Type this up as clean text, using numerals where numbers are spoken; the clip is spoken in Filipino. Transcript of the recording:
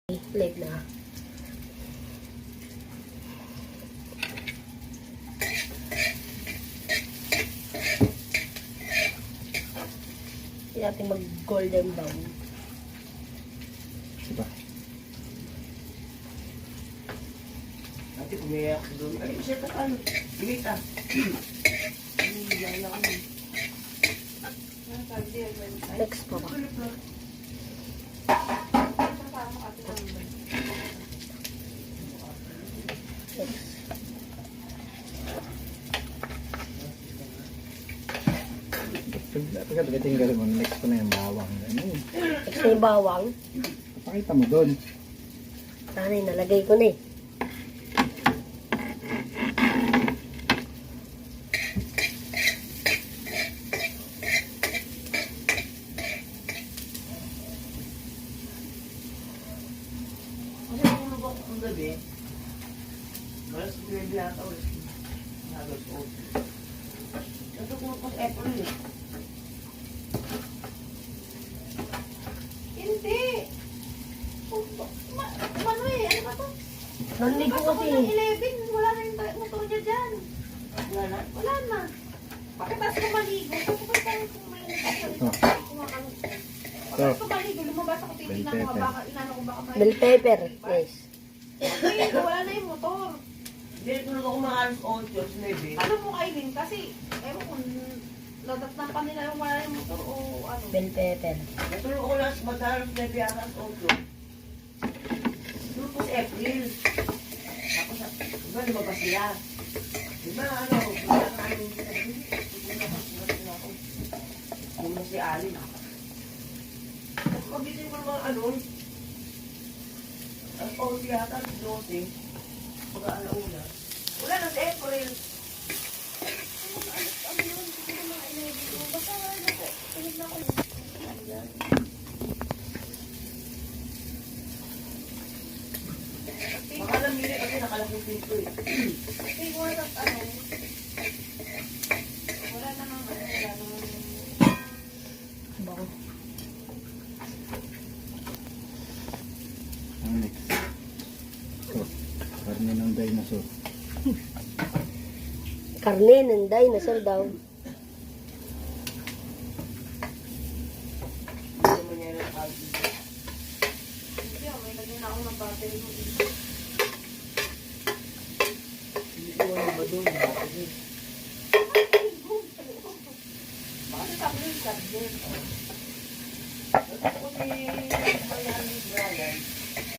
Late na. Hindi natin mag-golden brown. Diba? Nanti pumiyak doon. Ay, siya ka ano? Limita. Next pa ba? Pagkatinggal mo, next ko na yung bawang. Ano? Next na yung bawang. Pakita mo doon. Sana yung nalagay ko na eh. Ano yung lubak ang gabi? Malas ko yung binata ulit. Nagos ko. Ito ko po sa April eh. Hindi. Ano eh? Ano ba to? Naligo Pasok ko kasi ng eh. 11. Wala na yung motor niya dyan. Wala na. Wala na. Pagkatapos ko maligo. Pagkatapos ko maligo. Pagkatapos ko maligo. Lumabas ako titignan ko. Baka inano ko baka Bell pepper. Yes. Ngayon ko wala na yung motor. Hindi, tulog ako mga alas 8, maybe. Ano mo kainin? Kasi, ewan kung natatnan pa nila yung wala yung motor o ano. Bell pepper. Natulog ako last madalas maybe alas 8. Tulog ko sa April. Tapos, diba lumabas sila? Diba ano, wala na namin dito. Muna si Alin. Tapos magising ko naman ano, alas 11 yata, alas 12. Pag-aalauna. Wala na si April. Ano yun? Hindi ko mga inaibigo. Basta wala na po. Tinignan ko. Baka lang nila kasi nakalapit dito eh. Figure of ano. Wala namang ano. Wala namang. Bako. Ang next. So, karne ng dinosaur. Karne ng dinosaur daw. Hindi naman niya nakakabit. Hindi ako. May lagyan ako ng battery mo. Hindi ko alam ba doon. Baka nasabi yung subject. Ako si Marian Brian.